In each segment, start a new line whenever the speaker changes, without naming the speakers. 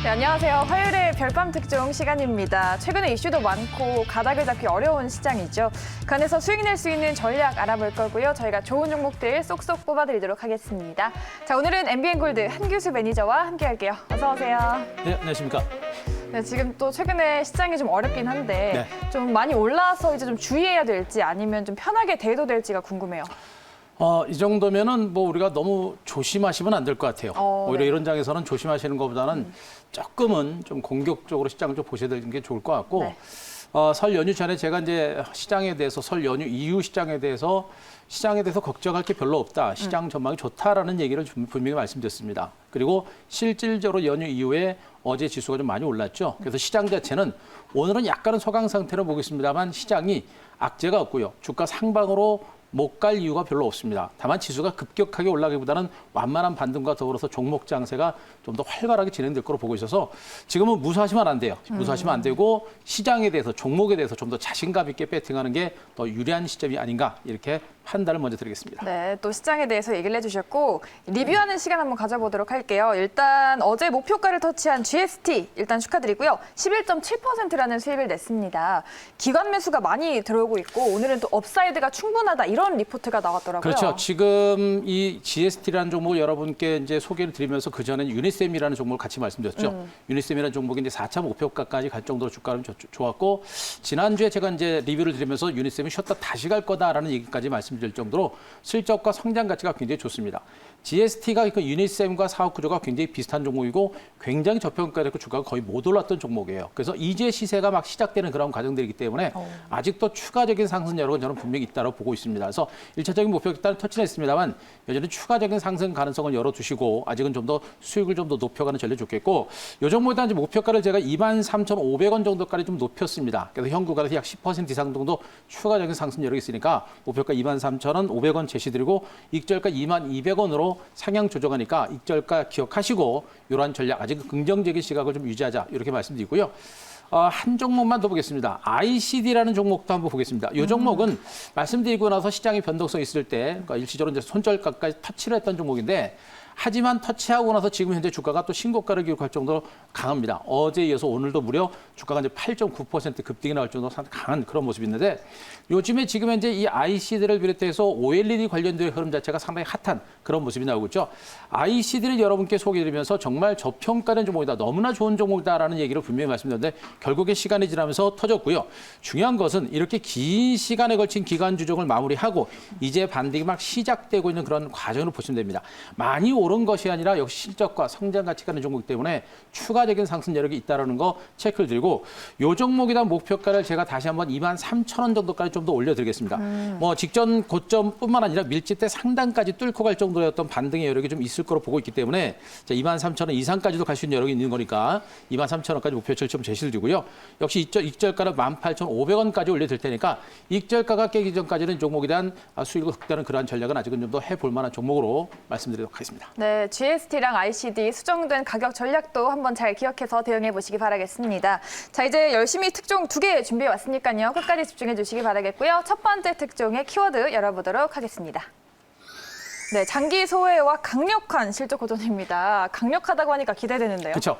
네, 안녕하세요. 화요일의 별밤 특종 시간입니다. 최근에 이슈도 많고 가닥을 잡기 어려운 시장이죠. 그 안에서 수익 낼 수 있는 전략 알아볼 거고요. 저희가 좋은 종목들 쏙쏙 뽑아드리도록 하겠습니다. 자, 오늘은 MBN골드 한규수 매니저와 함께할게요. 어서 오세요.
네, 안녕하십니까.
네, 지금 또 최근에 시장이 좀 어렵긴 한데 좀 많이 올라서 이제 좀 주의해야 될지 아니면 좀 편하게 대도 될지가 궁금해요.
이 정도면은 뭐 우리가 너무 조심하시면 안 될 것 같아요. 오히려
네.
이런 장에서는 조심하시는 것보다는 조금은 좀 공격적으로 시장을 좀 보셔야 되는 게 좋을 것 같고
네.
설 연휴 전에 제가 이제 시장에 대해서 설 연휴 이후 시장에 대해서 걱정할 게 별로 없다. 시장 전망이 좋다라는 얘기를 분명히 말씀드렸습니다. 그리고 실질적으로 연휴 이후에 어제 지수가 좀 많이 올랐죠. 그래서 시장 자체는 오늘은 약간은 소강 상태로 보겠습니다만 시장이 악재가 없고요. 주가 상방으로 못 갈 이유가 별로 없습니다. 다만 지수가 급격하게 올라가기보다는 완만한 반등과 더불어서 종목 장세가 좀 더 활발하게 진행될 거로 보고 있어서 지금은 무사하시면 안 돼요. 무사하시면 안 되고 시장에 대해서 종목에 대해서 좀 더 자신감 있게 배팅하는 게 더 유리한 시점이 아닌가 이렇게 판단을 먼저 드리겠습니다.
네, 또 시장에 대해서 얘기를 해주셨고 리뷰하는 시간 한번 가져보도록 할게요. 일단 어제 목표가를 터치한 GST 일단 축하드리고요. 11.7%라는 수익을 냈습니다. 기관 매수가 많이 들어오고 있고 오늘은 또 업사이드가 충분하다 이런 리포트가 나왔더라고요.
그렇죠. 지금 이 GST라는 종목을 여러분께 이제 소개를 드리면서 그 전에 유니셈이라는 종목을 같이 말씀드렸죠. 유니셈이라는 종목이 이제 4차 목표가까지 갈 정도로 주가는 좋았고 지난주에 제가 이제 리뷰를 드리면서 유니셈이 쉬었다 다시 갈 거다라는 얘기까지 말씀드릴 정도로 실적과 성장 가치가 굉장히 좋습니다. GST가 그 유니셈과 사업 구조가 굉장히 비슷한 종목이고 굉장히 저평가됐고 주가가 거의 못 올랐던 종목이에요. 그래서 이제 시세가 막 시작되는 그런 과정들이기 때문에 아직도 추가적인 상승 여력은 저는 분명히 있다고 보고 있습니다. 그래서 1차적인 목표가 일단 터치는 했습니다만 여전히 추가적인 상승 가능성을 열어두시고 아직은 좀 더 수익을 좀 더 높여가는 전략이 좋겠고 이 종목에 이제 목표가를 제가 23,500원 정도까지 좀 높였습니다. 그래서 현구가에서 약 10% 이상 정도 추가적인 상승 여력이 있으니까 목표가 23,500원 제시드리고 익절가 22,200원으로 상향 조정하니까 익절가 기억하시고 이러한 전략 아직 긍정적인 시각을 좀 유지하자 이렇게 말씀드리고요. 한 종목만 더 보겠습니다. ICD라는 종목도 한번 보겠습니다. 이 종목은 말씀드리고 나서 시장의 변동성이 있을 때 그러니까 일시적으로 이제 손절가까지 터치를 했던 종목인데 하지만 터치하고 나서 지금 현재 주가가 또 신고가를 기록할 정도로 강합니다. 어제에 이어서 오늘도 무려 주가가 이제 8.9% 급등이 나올 정도로 상당히 강한 그런 모습이 있는데 요즘에 지금 현재 이 ICD를 비롯해서 OLED 관련된 흐름 자체가 상당히 핫한 그런 모습이 나오고 있죠. ICD를 여러분께 소개해드리면서 정말 저평가된 종목이다. 너무나 좋은 종목이다라는 얘기를 분명히 말씀드렸는데 결국에 시간이 지나면서 터졌고요. 중요한 것은 이렇게 긴 시간에 걸친 기간 조정을 마무리하고 이제 반등이 막 시작되고 있는 그런 과정으로 보시면 됩니다. 많이 오른 것이 아니라 역시 실적과 성장 가치가 있는 종목이기 때문에 추가적인 상승 여력이 있다는 거 체크를 드리고 이 종목에 대한 목표가를 제가 다시 한번 23,000원 정도까지 좀 더 올려드리겠습니다. 뭐 직전 고점뿐만 아니라 밀집대 상단까지 뚫고 갈 정도였던 반등의 여력이 좀 있을 거로 보고 있기 때문에 23,000원 이상까지도 갈 수 있는 여력이 있는 거니까 23,000원까지 목표치를 좀 제시를 드리고요. 역시 익절가를 18,500원까지 올려드릴 테니까 익절가가 깨기 전까지는 종목에 대한 수익을 극대화하는 그러한 전략은 아직은 좀 더 해볼 만한 종목으로 말씀드리도록 하겠습니다.
네, GST랑 ICD 수정된 가격 전략도 한번 잘 기억해서 대응해 보시기 바라겠습니다. 자, 이제 열심히 특종 2개 준비해 왔으니까요. 끝까지 집중해 주시기 바라겠고요. 첫 번째 특종의 키워드 열어보도록 하겠습니다. 네, 장기 소외와 강력한 실적 호전입니다. 강력하다고 하니까 기대되는데요.
그렇죠.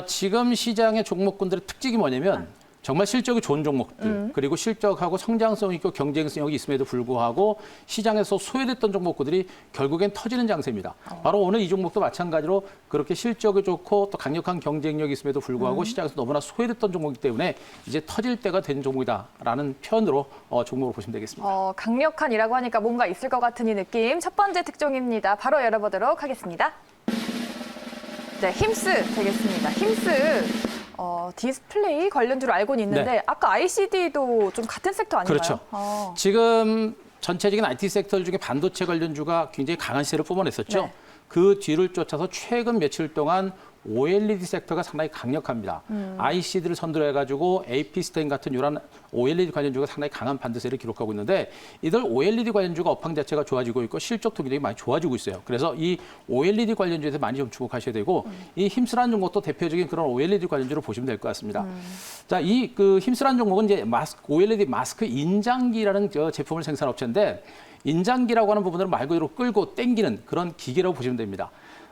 지금 시장의 종목군들의 특징이 뭐냐면 정말 실적이 좋은 종목들 그리고 실적하고 성장성 있고 경쟁성이 있음에도 불구하고 시장에서 소외됐던 종목들이 결국엔 터지는 장세입니다. 바로 오늘 이 종목도 마찬가지로 그렇게 실적이 좋고 또 강력한 경쟁력이 있음에도 불구하고 시장에서 너무나 소외됐던 종목이기 때문에 이제 터질 때가 된 종목이다라는 표현으로 종목을 보시면 되겠습니다.
강력한이라고 하니까 뭔가 있을 것 같은 이 느낌. 첫 번째 특종입니다. 바로 열어보도록 하겠습니다. 네, 힘스 되겠습니다. 힘스. 디스플레이 관련주로 알고는 있는데
네.
아까 ICD도 좀 같은 섹터 아닌가요?
그렇죠. 지금 전체적인 IT 섹터 중에 반도체 관련주가 굉장히 강한 시세를 뿜어냈었죠.
네.
그 뒤를 쫓아서 최근 며칠 동안 OLED 섹터가 상당히 강력합니다. ICD를 선두로 해가지고 AP-스텐 같은 이런 OLED 관련주가 상당히 강한 반등세를 기록하고 있는데 이들 OLED 관련주가 업황 자체가 좋아지고 있고 실적도 굉장히 많이 좋아지고 있어요. 그래서 이 OLED 관련주에 대해서 많이 좀 주목하셔야 되고 이 힘쓰라는 종목도 대표적인 그런 OLED 관련주로 보시면 될 것 같습니다. 자, 이 그 힘쓰라는 종목은 이제 OLED 마스크 인장기라는 제품을 생산한 업체인데 인장기라고 하는 부분을 말 그대로 끌고 당기는 그런 기계라고 보시면 됩니다.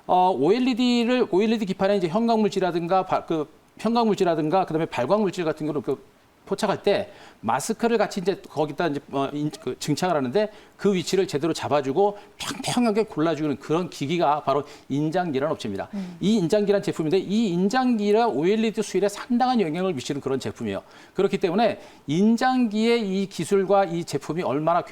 OLED 기판에 이제 형광물질이라든가 그다음에 발광물질 같은 경우는 포착할 때 마스크를 같이 이제 거기다 이제 증착을 하는데 그 위치를 제대로 잡아주고 평평하게 골라주는 그런 기기가 바로 인장기라는 업체입니다. 이 인장기라는 제품인데 이 인장기가 OLED 수율에 상당한 영향을 미치는 그런 제품이에요. 그렇기 때문에 인장기의 이 기술과 이 제품이 얼마나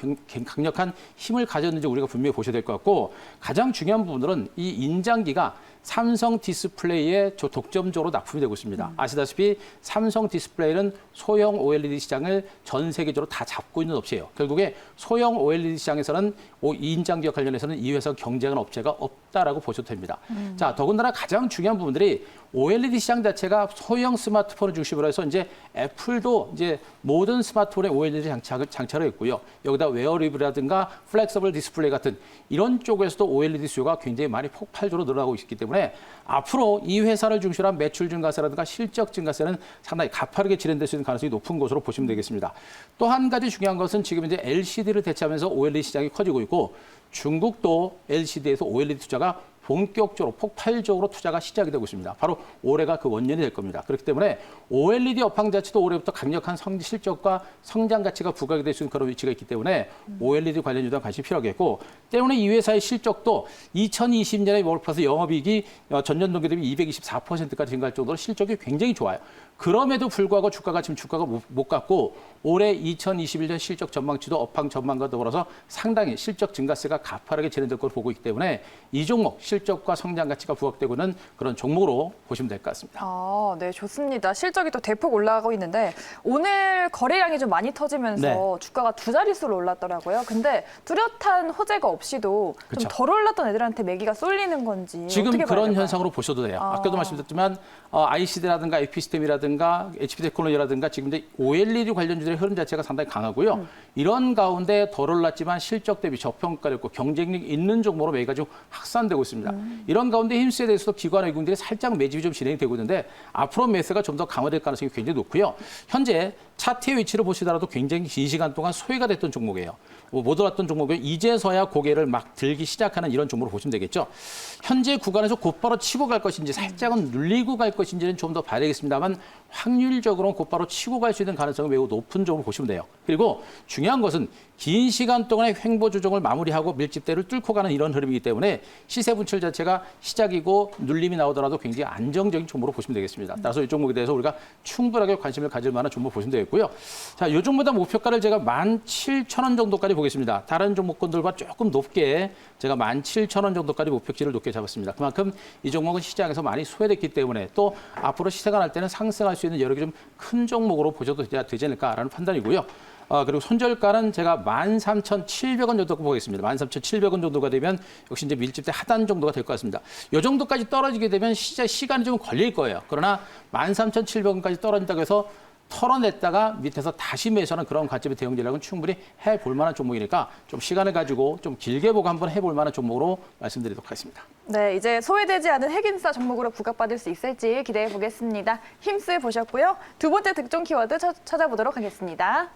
강력한 힘을 가졌는지 우리가 분명히 보셔야 될 것 같고 가장 중요한 부분들은 이 인장기가 삼성 디스플레이에 독점적으로 납품이 되고 있습니다. 아시다시피 삼성 디스플레이는 소형 OLED 시장을 전 세계적으로 다 잡고 있는 업체예요. 결국에 소형 OLED 시장에서는 이 인장기와 관련해서는 이 회사 경쟁하는 업체가 없다라고 보셔도 됩니다. 자, 더군다나 가장 중요한 부분들이 OLED 시장 자체가 소형 스마트폰을 중심으로 해서 이제 애플도 이제 모든 스마트폰에 OLED 장착을 했고요. 여기다 웨어리블이라든가 플렉서블 디스플레이 같은 이런 쪽에서도 OLED 수요가 굉장히 많이 폭발적으로 늘어나고 있기 때문에 앞으로 이 회사를 중심으로 한 매출 증가세라든가 실적 증가세는 상당히 가파르게 진행될 수 있는 가능성이 높은 것으로 보시면 되겠습니다. 또 한 가지 중요한 것은 지금 이제 LCD를 대체하면서 OLED 시장이 커지고 있고 중국도 LCD에서 OLED 투자가 본격적으로 폭발적으로 투자가 시작이 되고 있습니다. 바로 올해가 그 원년이 될 겁니다. 그렇기 때문에 OLED 업황 자체도 올해부터 강력한 실적과 성장 가치가 부각이 될 수 있는 그런 위치가 있기 때문에 OLED 관련 유도한 관심이 필요하겠고 때문에 이 회사의 실적도 2020년에 월플러스 영업이익이 전년 동기 대비 224%까지 증가할 정도로 실적이 굉장히 좋아요. 그럼에도 불구하고 주가가 못 갔고 올해 2021년 실적 전망치도 업황 전망과 더불어서 상당히 실적 증가세가 가파르게 진행될 것으로 보고 있기 때문에 이 종목 실적과 성장 가치가 부각되고 있는 그런 종목으로 보시면 될 것 같습니다.
아, 네, 좋습니다. 실적이 또 대폭 올라가고 있는데 오늘 거래량이 좀 많이 터지면서
네.
주가가 두 자릿수로 올랐더라고요. 근데 뚜렷한 호재가 없이도
그렇죠.
좀 덜 올랐던 애들한테 매기가 쏠리는 건지
지금
어떻게 봐야
그런
될까요?
현상으로 보셔도 돼요.
아.
아까도 말씀드렸지만 ICD라든가 AP시스템이라든가 HP테크놀로지라든가 지금 이제 OLED 관련주들의 흐름 자체가 상당히 강하고요. 이런 가운데 덜 올랐지만 실적 대비 저평가됐고 경쟁력 있는 종목으로 매기가 좀 확산되고 있습니다. 이런 가운데 힘수에 대해서도 기관 외국인들이 살짝 매집이 좀 진행이 되고 있는데 앞으로 매수가 좀 더 강화될 가능성이 굉장히 높고요. 현재 차트의 위치를 보시더라도 굉장히 긴 시간 동안 소외가 됐던 종목이에요. 못 올랐던 종목이 이제서야 고개를 막 들기 시작하는 이런 종목으로 보시면 되겠죠. 현재 구간에서 곧바로 치고 갈 것인지 살짝은 눌리고 갈 것인지는 좀 더 봐야 되겠습니다만 확률적으로는 곧바로 치고 갈 수 있는 가능성이 매우 높은 종목으로 보시면 돼요. 그리고 중요한 것은 긴 시간 동안의 횡보 조정을 마무리하고 밀집대를 뚫고 가는 이런 흐름이기 때문에 시세 분출 자체가 시작이고 눌림이 나오더라도 굉장히 안정적인 종목으로 보시면 되겠습니다. 따라서 이 종목에 대해서 우리가 충분하게 관심을 가질 만한 종목 보시면 되겠고요. 자, 이 종목보다 목표가를 제가 17,000원 정도까지 보겠습니다. 다른 종목군들과 조금 높게 제가 17,000원 정도까지 목표치를 높게 잡았습니다. 그만큼 이 종목은 시장에서 많이 소외됐기 때문에 또 앞으로 시세가 날 때는 상승할 수 있는 여러 개 좀 큰 종목으로 보셔도 되지 않을까라는 판단이고요. 그리고 손절가는 제가 13,700원 정도 보겠습니다. 13,700원 정도가 되면 역시 이제 밀집대 하단 정도가 될 것 같습니다. 이 정도까지 떨어지게 되면 시간이 좀 걸릴 거예요. 그러나 13,700원까지 떨어진다고 해서 털어냈다가 밑에서 다시 매수하는 그런 관점의 대응 전략은 충분히 해볼 만한 종목이니까 좀 시간을 가지고 좀 길게 보고 한번 해볼 만한 종목으로 말씀드리도록 하겠습니다.
네, 이제 소외되지 않은 핵인싸 종목으로 부각받을 수 있을지 기대해 보겠습니다. 힘쓰 보셨고요. 두 번째 특종 키워드 찾아보도록 하겠습니다.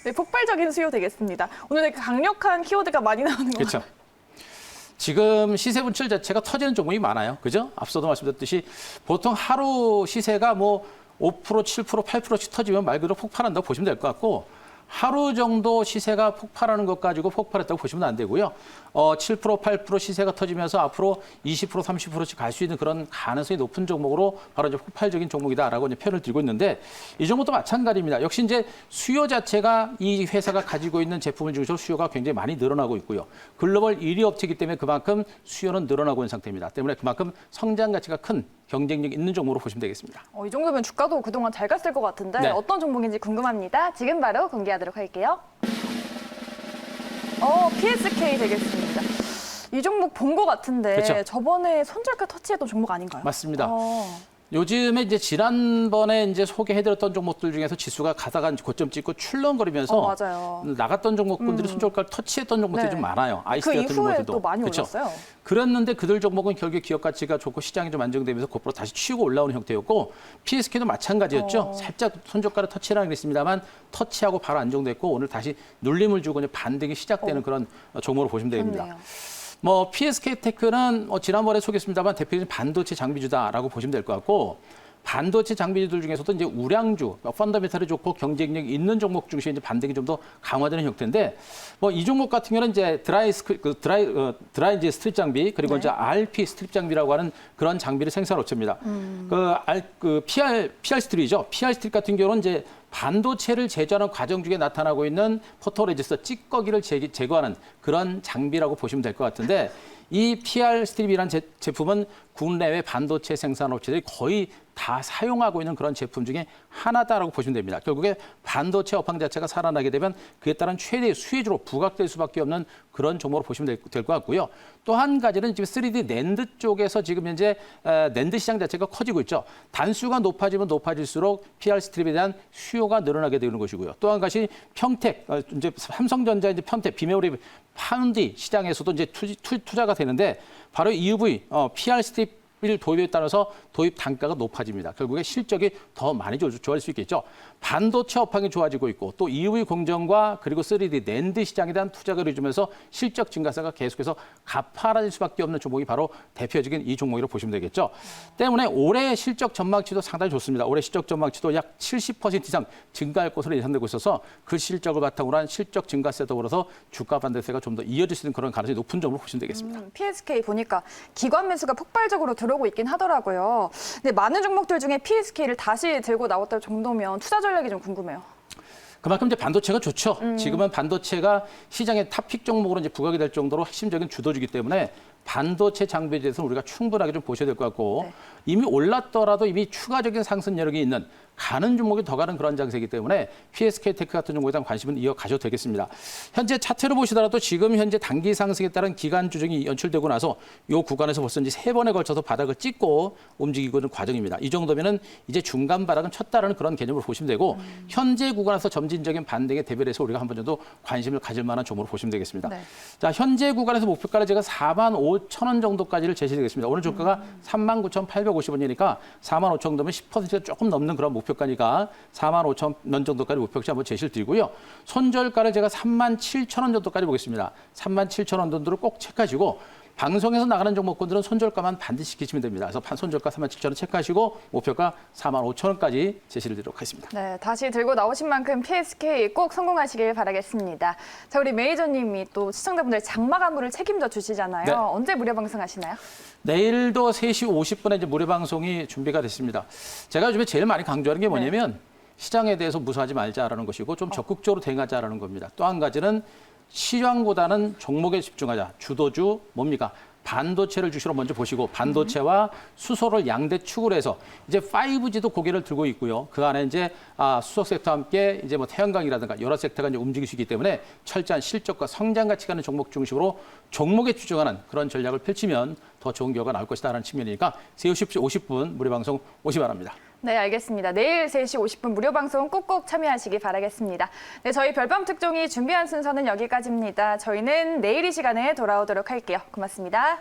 네, 폭발적인 수요 되겠습니다. 오늘 이렇게 강력한 키워드가 많이 나오는 것
그렇죠.
같아요.
지금 시세 분출 자체가 터지는 종목이 많아요. 그죠? 앞서도 말씀드렸듯이 보통 하루 시세가 뭐 5%, 7%, 8%씩 터지면 말 그대로 폭발한다고 보시면 될 것 같고 하루 정도 시세가 폭발하는 것 가지고 폭발했다고 보시면 안 되고요. 7%, 8% 시세가 터지면서 앞으로 20%, 30%씩 갈 수 있는 그런 가능성이 높은 종목으로 바로 이제 폭발적인 종목이다라고 이제 표현을 드리고 있는데 이 종목도 마찬가지입니다. 역시 이제 수요 자체가 이 회사가 가지고 있는 제품을 중심으로 수요가 굉장히 많이 늘어나고 있고요. 글로벌 1위 업체이기 때문에 그만큼 수요는 늘어나고 있는 상태입니다. 때문에 그만큼 성장 가치가 큰 경쟁력 있는 종목으로 보시면 되겠습니다.
이 정도면 주가도 그동안 잘 갔을 것 같은데
네.
어떤 종목인지 궁금합니다. 지금 바로 공개하도록 할게요. PSK 되겠습니다. 이 종목 본 것 같은데
그쵸.
저번에 손절가 터치했던 종목 아닌가요?
맞습니다.
어.
요즘에 이제 지난번에 이제 소개해드렸던 종목들 중에서 지수가 가다가 고점 찍고 출렁거리면서
맞아요.
나갔던 종목군들이 손절가를 터치했던 종목들이
네.
좀 많아요.
그
아이스 같은
이후에
종목들도.
또 많이
그쵸?
올랐어요.
그랬는데 그들 종목은 결국에 기업 가치가 좋고 시장이 좀 안정되면서 곧바로 다시 치고 올라오는 형태였고 PSK도 마찬가지였죠. 살짝 손절가를 터치하긴 했습니다만 터치하고 바로 안정됐고 오늘 다시 눌림을 주고 이제 반등이 시작되는 그런 종목으로 보시면 됩니다.
좋네요.
뭐 PSK테크는 지난번에 소개했습니다만 대표적인 반도체 장비주다라고 보시면 될 것 같고 반도체 장비주들 중에서도 이제 우량주, 펀더멘털이 좋고 경쟁력 있는 종목 중심에 이제 반등이 좀 더 강화되는 형태인데 뭐 이 종목 같은 경우는 이제 드라이 이제 스트립 장비 그리고
네.
이제 RP 스트립 장비라고 하는 그런 장비를 생산 업체입니다. PR 스트립이죠. PR 스트립 같은 경우는 이제 반도체를 제조하는 과정 중에 나타나고 있는 포토레지스트 찌꺼기를 제거하는 그런 장비라고 보시면 될 것 같은데 이 PR 스트립이라는 제품은 국내외 반도체 생산 업체들이 거의 다 사용하고 있는 그런 제품 중에 하나다라고 보시면 됩니다. 결국에 반도체 업황 자체가 살아나게 되면 그에 따른 최대의 수혜주로 부각될 수밖에 없는 그런 종목으로 보시면 될 것 같고요. 또 한 가지는 지금 3D 낸드 쪽에서 지금 현재 낸드 시장 자체가 커지고 있죠. 단수가 높아지면 높아질수록 PR 스트립에 대한 수요가 늘어나게 되는 것이고요. 또 한 가지 평택, 이제 삼성전자 이제 평택 비메모리 파운디 시장에서도 이제 투자가 되는데 바로 EUV PR 스트립 을 도입에 따라서 도입 단가가 높아집니다. 결국에 실적이 더 많이 좋아질 수 있겠죠. 반도체 업황이 좋아지고 있고 또 EUV 공정과 그리고 3D 낸드 시장에 대한 투자가 이루어지면서 실적 증가세가 계속해서 가파라질 수밖에 없는 종목이 바로 대표적인 이 종목이라고 보시면 되겠죠. 때문에 올해 실적 전망치도 상당히 좋습니다. 올해 실적 전망치도 약 70% 이상 증가할 것으로 예상되고 있어서 그 실적을 바탕으로 한 실적 증가세 더불어서 주가 반대세가 좀 더 이어질 수 있는 그런 가능성이 높은 점으로 보시면 되겠습니다.
PSK 보니까 기관 매수가 폭발적으로 들어오고 있긴 하더라고요. 근데 많은 종목들 중에 PSK를 다시 들고 나왔다 정도면 투자 전략이 좀 궁금해요.
그만큼 이제 반도체가 좋죠. 지금은 반도체가 시장의 탑픽 종목으로 이제 부각이 될 정도로 핵심적인 주도주기 때문에 반도체 장비에 대해서는 우리가 충분하게 좀 보셔야 될 것 같고
네.
이미 올랐더라도 이미 추가적인 상승 여력이 있는 가는 종목이 더 가는 그런 장세이기 때문에 PSK테크 같은 종목에 대한 관심은 이어가셔도 되겠습니다. 현재 차트를 보시더라도 지금 현재 단기 상승에 따른 기간 조정이 연출되고 나서 이 구간에서 벌써 이제 3번에 걸쳐서 바닥을 찍고 움직이고 있는 과정입니다. 이 정도면은 이제 중간 바닥은 쳤다라는 그런 개념으로 보시면 되고 현재 구간에서 점진적인 반등에 대비해서 우리가 한 번 정도 관심을 가질 만한 종목으로 보시면 되겠습니다.
네.
자, 현재 구간에서 목표가를 제가 45,000원 정도까지를 제시되겠습니다. 오늘 주가가 39,850원이니까 45,000원 정도면 10%가 조금 넘는 그런 목표가니까 45,000원 정도까지 목표치 한번 제시를 드리고요. 손절가를 제가 37,000원 정도까지 보겠습니다. 37,000원 정도를 꼭 체크하시고 방송에서 나가는 종목군들은 손절가만 반드시 지키시면 됩니다. 그래서 손절가 37,000원 체크하시고 목표가 45,000원까지 제시를 드리도록 하겠습니다.
네, 다시 들고 나오신 만큼 PSK 꼭 성공하시길 바라겠습니다. 자, 우리 매니저님이 또 시청자분들 장마 간부를 책임져 주시잖아요.
네.
언제 무료 방송하시나요?
내일도 3시 50분에 이제 무료 방송이 준비가 됐습니다. 제가 요즘에 제일 많이 강조하는 게 뭐냐면 시장에 대해서 무서워하지 말자라는 것이고 좀 적극적으로 대응하자라는 겁니다. 또 한 가지는 시장보다는 종목에 집중하자. 주도주 뭡니까? 반도체를 주시로 먼저 보시고 반도체와 수소를 양대 축으로 해서 이제 5G도 고개를 들고 있고요. 그 안에 이제 수소 섹터와 함께 이제 뭐 태양광이라든가 여러 섹터가 이제 움직일 수 있기 때문에 철저한 실적과 성장 가치가 있는 종목 중심으로 종목에 집중하는 그런 전략을 펼치면 더 좋은 결과가 나올 것이다라는 측면이니까 3시 50분 무료 방송 오시 바랍니다.
네, 알겠습니다. 내일 3시 50분 무료 방송 꼭꼭 참여하시기 바라겠습니다. 네, 저희 별밤 특종이 준비한 순서는 여기까지입니다. 저희는 내일 이 시간에 돌아오도록 할게요. 고맙습니다.